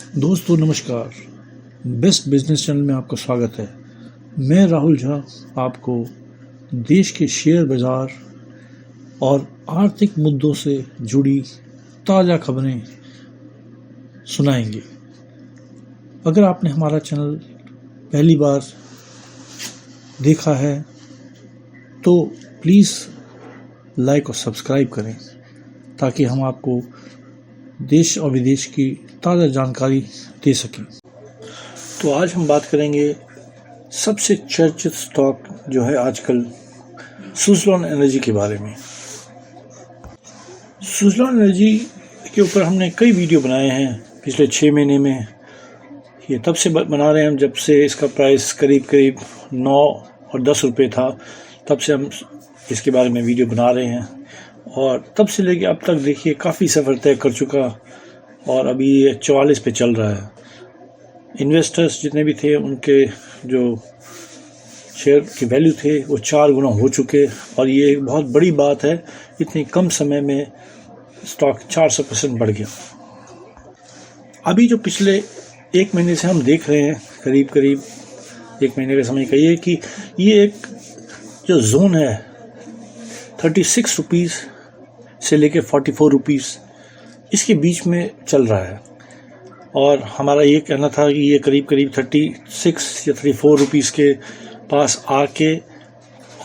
दोस्तों नमस्कार। Best business channel में आपका स्वागत है। मैं राहुल झा आपको देश के शेयर बाज़ार और आर्थिक मुद्दों से जुड़ी ताज़ा खबरें सुनाएंगे। अगर आपने हमारा चैनल पहली बार देखा है तो प्लीज़ लाइक और सब्सक्राइब करें ताकि हम आपको देश और विदेश की ताज़ा जानकारी दे सकें। तो आज हम बात करेंगे सबसे चर्चित स्टॉक जो है आजकल सुज़लॉन एनर्जी के बारे में। सुज़लॉन एनर्जी के ऊपर हमने कई वीडियो बनाए हैं पिछले 6 महीने में। ये तब से बना रहे हैं हम जब से इसका प्राइस करीब 9 और 10 रुपये था, तब से हम इसके बारे में वीडियो बना रहे हैं। और तब से लेके अब तक देखिए काफ़ी सफ़र तय कर चुका और अभी ये 44 पे चल रहा है। इन्वेस्टर्स जितने भी थे उनके जो शेयर की वैल्यू थे वो 4 गुना हो चुके और ये एक बहुत बड़ी बात है। इतनी कम समय में स्टॉक 400% बढ़ गया। अभी जो पिछले 1 महीने से हम देख रहे हैं, करीब 1 महीने का समय कहिए कि ये एक जो जोन है 36 रुपीज़ से लेके 44 रुपीज़ इसके बीच में चल रहा है। और हमारा ये कहना था कि ये करीब 36 या 34 रुपीज़ के पास आके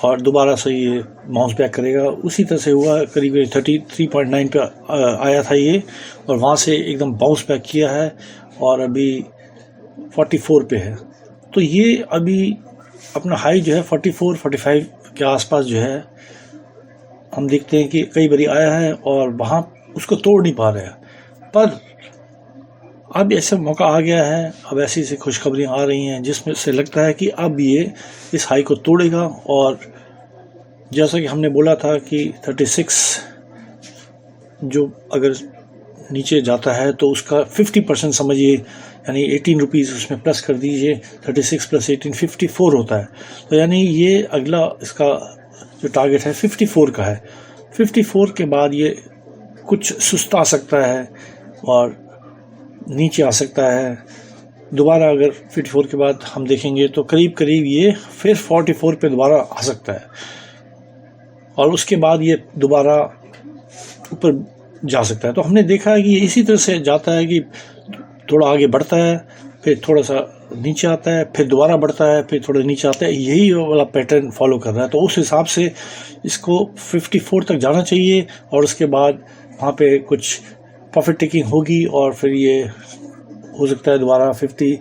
और दोबारा से ये बाउंस बैक करेगा। उसी तरह से हुआ, करीब 33.9 पे आया था ये और वहाँ से एकदम बाउंस बैक किया है और अभी 44 पे है। तो ये अभी अपना हाई जो है 44-45 के आसपास जो है हम देखते हैं कि कई बारी आया है और वहाँ उसको तोड़ नहीं पा रहे हैं। पर अब ऐसा मौका आ गया है, अब ऐसी खुशखबरियाँ आ रही हैं जिसमें से लगता है कि अब ये इस हाई को तोड़ेगा। और जैसा कि हमने बोला था कि 36 जो अगर नीचे जाता है तो उसका 50% समझिए, यानी 18 रुपीज़ उसमें प्लस कर दीजिए। 36 + 18 54 होता है। तो यानी ये अगला इसका जो टारगेट है 54 का है। 54 के बाद ये कुछ सुस्ता सकता है और नीचे आ सकता है। दोबारा अगर 54 के बाद हम देखेंगे तो करीब ये फिर 44 पे दोबारा आ सकता है और उसके बाद ये दोबारा ऊपर जा सकता है। तो हमने देखा है कि ये इसी तरह से जाता है कि थोड़ा आगे बढ़ता है, फिर थोड़ा सा नीचे आता है, फिर दोबारा बढ़ता है, फिर थोड़ा नीचे आता है। यही वाला पैटर्न फॉलो कर रहा है। तो उस हिसाब से इसको 54 तक जाना चाहिए और उसके बाद वहाँ पे कुछ प्रॉफिट टेकिंग होगी और फिर ये हो सकता है दोबारा 50,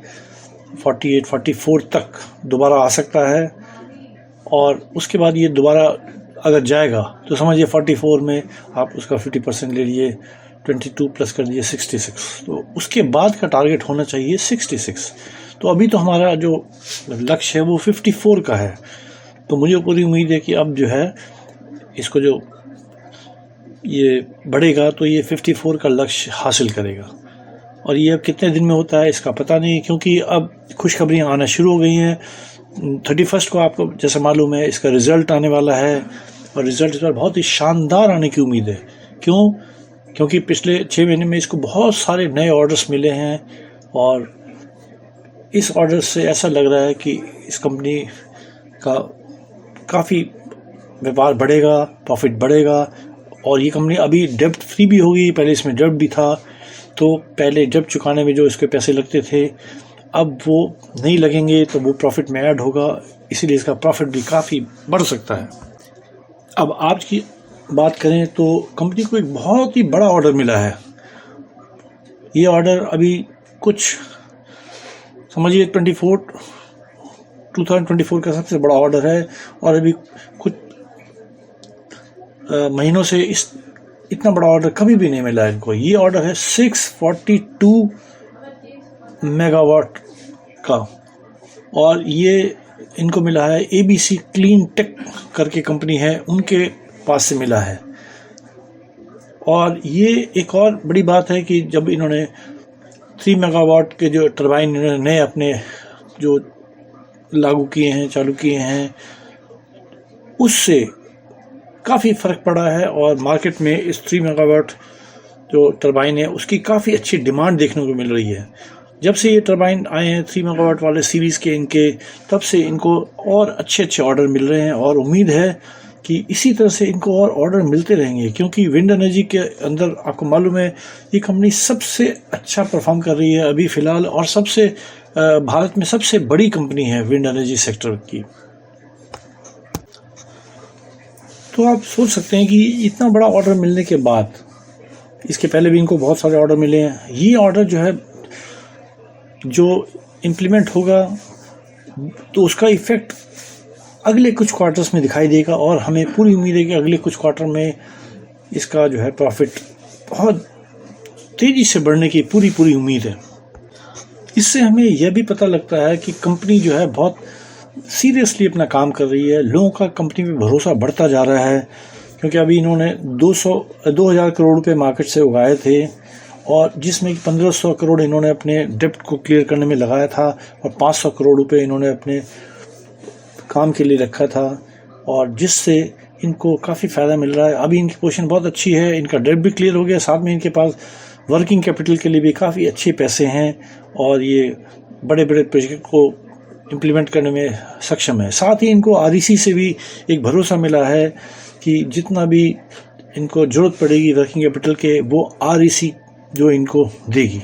48, 44 तक दोबारा आ सकता है। और उसके बाद ये दोबारा अगर जाएगा तो समझिए 44 में आप उसका 50% ले लिए, 22 प्लस कर दिए 66। तो उसके बाद का टारगेट होना चाहिए 66। तो अभी तो हमारा जो लक्ष्य है वो 54 का है। तो मुझे पूरी उम्मीद है कि अब जो है इसको जो ये बढ़ेगा तो ये 54 का लक्ष्य हासिल करेगा। और ये अब कितने दिन में होता है इसका पता नहीं, क्योंकि अब खुशखबरियाँ आना शुरू हो गई हैं। 31 को आपको जैसे मालूम है इसका रिज़ल्ट आने वाला है और रिज़ल्ट इस बार बहुत ही शानदार आने की उम्मीद है। क्योंकि पिछले 6 महीने में इसको बहुत सारे नए ऑर्डर्स मिले हैं और इस ऑर्डर से ऐसा लग रहा है कि इस कंपनी का काफ़ी व्यापार बढ़ेगा, प्रॉफिट बढ़ेगा। और ये कंपनी अभी डेब्ट फ्री भी होगी। पहले इसमें डेब्ट भी था, तो पहले डेब्ट चुकाने में जो इसके पैसे लगते थे अब वो नहीं लगेंगे, तो वो प्रॉफिट में ऐड होगा। इसीलिए इसका प्रॉफिट भी काफ़ी बढ़ सकता है। अब आज की बात करें तो कंपनी को एक बहुत ही बड़ा ऑर्डर मिला है। ये ऑर्डर अभी कुछ समझिए 2024 का सबसे बड़ा ऑर्डर है और अभी कुछ महीनों से इतना बड़ा ऑर्डर कभी भी नहीं मिला इनको। ये ऑर्डर है 642 मेगावाट का और ये इनको मिला है ABC क्लीन टेक करके कंपनी है, उनके पास से मिला है। और ये एक और बड़ी बात है कि जब इन्होंने 3 मेगावाट के जो टरबाइन इन्होंने नए अपने जो लागू किए हैं, चालू किए हैं, उससे काफ़ी फ़र्क पड़ा है और मार्केट में इस 3 मेगावाट जो टरबाइन है उसकी काफ़ी अच्छी डिमांड देखने को मिल रही है। जब से ये टरबाइन आए हैं 3 मेगावाट वाले सीरीज़ के इनके, तब से इनको और अच्छे अच्छे ऑर्डर मिल रहे हैं और उम्मीद है कि इसी तरह से इनको और ऑर्डर मिलते रहेंगे, क्योंकि विंड एनर्जी के अंदर आपको मालूम है ये कंपनी सबसे अच्छा परफॉर्म कर रही है अभी फ़िलहाल, और सबसे भारत में सबसे बड़ी कंपनी है विंड एनर्जी सेक्टर की। तो आप सोच सकते हैं कि इतना बड़ा ऑर्डर मिलने के बाद, इसके पहले भी इनको बहुत सारे ऑर्डर मिले हैं, ये ऑर्डर जो है जो इम्प्लीमेंट होगा तो उसका इफ़ेक्ट अगले कुछ क्वार्टर्स में दिखाई देगा, और हमें पूरी उम्मीद है कि अगले कुछ क्वार्टर में इसका जो है प्रॉफिट बहुत तेज़ी से बढ़ने की पूरी उम्मीद है। इससे हमें यह भी पता लगता है कि कंपनी जो है बहुत सीरियसली अपना काम कर रही है, लोगों का कंपनी पे भरोसा बढ़ता जा रहा है, क्योंकि अभी इन्होंने 2000 करोड़ रुपए मार्केट से उगाए थे, और जिसमें 1500 करोड़ इन्होंने अपने डेप्ट को क्लियर करने में लगाया था, और 500 करोड़ रुपए इन्होंने अपने काम के लिए रखा था, और जिससे इनको काफ़ी फ़ायदा मिल रहा है। अभी इनकी पोजीशन बहुत अच्छी है, इनका डेप्ट भी क्लियर हो गया, साथ में इनके पास वर्किंग कैपिटल के लिए भी काफ़ी अच्छे पैसे हैं, और ये बड़े बड़े प्रोजेक्ट को इम्प्लीमेंट करने में सक्षम है। साथ ही इनको REC से भी एक भरोसा मिला है कि जितना भी इनको ज़रूरत पड़ेगी वर्किंग कैपिटल के, वो REC जो इनको देगी।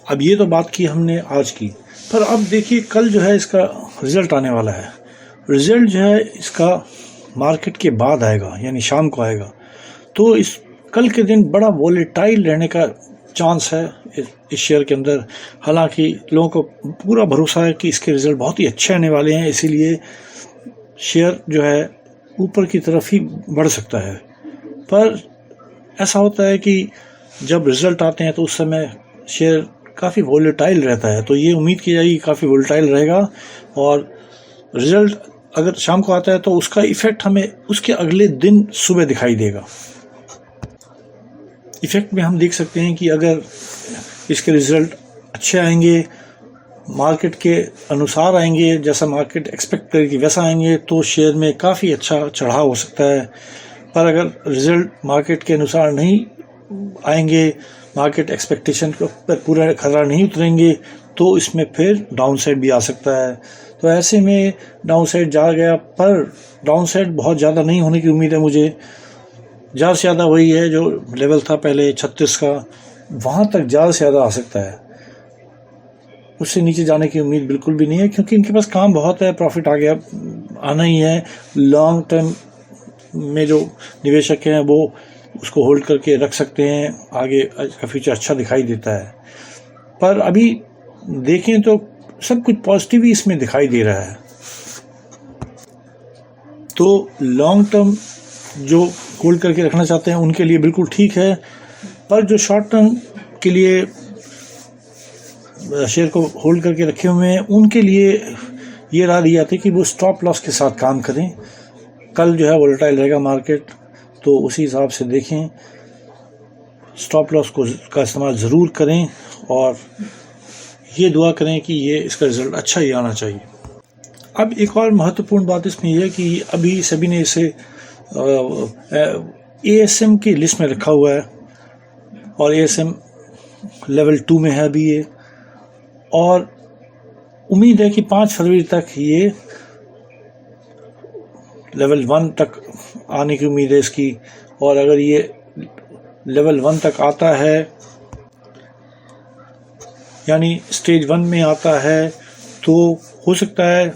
अब ये तो बात की हमने आज की, पर अब देखिए कल जो है इसका रिज़ल्ट आने वाला है। रिज़ल्ट जो है इसका मार्केट के बाद आएगा, यानी शाम को आएगा, तो इस कल के दिन बड़ा वोलेटाइल रहने का चांस है इस शेयर के अंदर। हालांकि लोगों को पूरा भरोसा है कि इसके रिज़ल्ट बहुत ही अच्छे आने वाले हैं, इसीलिए शेयर जो है ऊपर की तरफ ही बढ़ सकता है। पर ऐसा होता है कि जब रिज़ल्ट आते हैं तो उस समय शेयर काफ़ी वोलेटाइल रहता है, तो ये उम्मीद की जाएगी काफ़ी वोलेटाइल रहेगा, और रिज़ल्ट अगर शाम को आता है तो उसका इफ़ेक्ट हमें उसके अगले दिन सुबह दिखाई देगा। इफ़ेक्ट में हम देख सकते हैं कि अगर इसके रिज़ल्ट अच्छे आएंगे, मार्केट के अनुसार आएंगे, जैसा मार्केट एक्सपेक्ट करेगी वैसा आएंगे, तो शेयर में काफ़ी अच्छा चढ़ाव हो सकता है। पर अगर रिज़ल्ट मार्केट के अनुसार नहीं आएंगे, मार्केट एक्सपेक्टेशन पर पूरा खरा नहीं उतरेंगे, तो इसमें फिर डाउन साइड भी आ सकता है। तो ऐसे में डाउन साइड जा गया, पर डाउन साइड बहुत ज़्यादा नहीं होने की उम्मीद है मुझे। ज़्यादा से ज़्यादा वही है जो लेवल था पहले 36 का, वहाँ तक ज़्यादा से ज़्यादा आ सकता है, उससे नीचे जाने की उम्मीद बिल्कुल भी नहीं है, क्योंकि इनके पास काम बहुत है, प्रॉफिट आ गया आना ही है। लॉन्ग टर्म में जो निवेशक हैं वो उसको होल्ड करके रख सकते हैं, आगे का फ्यूचर अच्छा दिखाई देता है। पर अभी देखें तो सब कुछ पॉजिटिव ही इसमें दिखाई दे रहा है। तो लॉन्ग टर्म जो होल्ड करके रखना चाहते हैं उनके लिए बिल्कुल ठीक है, पर जो शॉर्ट टर्म के लिए शेयर को होल्ड करके रखे हुए हैं उनके लिए ये राय दी जाती है कि वो स्टॉप लॉस के साथ काम करें। कल जो है वोलेटाइल रहेगा मार्केट, तो उसी हिसाब से देखें, स्टॉप लॉस का इस्तेमाल ज़रूर करें, और ये दुआ करें कि ये इसका रिज़ल्ट अच्छा ही आना चाहिए। अब एक और महत्वपूर्ण बात इसमें यह है कि अभी सभी ने इसे ASM की लिस्ट में रखा हुआ है, और ASM लेवल 2 में है अभी ये, और उम्मीद है कि 5 फरवरी तक ये लेवल 1 तक आने की उम्मीद है इसकी। और अगर ये लेवल 1 तक आता है, यानी स्टेज 1 में आता है, तो हो सकता है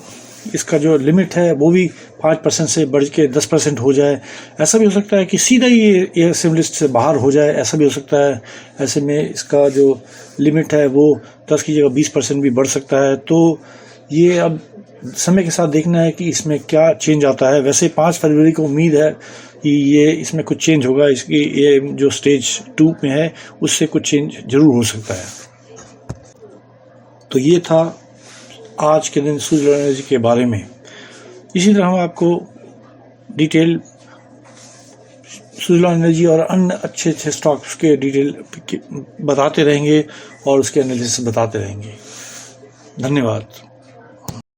इसका जो लिमिट है वो भी 5% से बढ़ के 10% हो जाए। ऐसा भी हो सकता है कि सीधा ही ये ASM लिस्ट से बाहर हो जाए, ऐसा भी हो सकता है। ऐसे में इसका जो लिमिट है वो 10 की जगह 20% भी बढ़ सकता है। तो ये अब समय के साथ देखना है कि इसमें क्या चेंज आता है। वैसे 5 फरवरी को उम्मीद है कि ये इसमें कुछ चेंज होगा, इसकी ये जो स्टेज 2 में है उससे कुछ चेंज ज़रूर हो सकता है। तो ये था आज के दिन स्विट्ज़रलैंड एनर्जी के बारे में। इसी तरह हम आपको डिटेल स्विट्ज़रलैंड एनर्जी और अन्य अच्छे अच्छे स्टॉक्स के डिटेल बताते रहेंगे और उसके एनालिसिस बताते रहेंगे। धन्यवाद।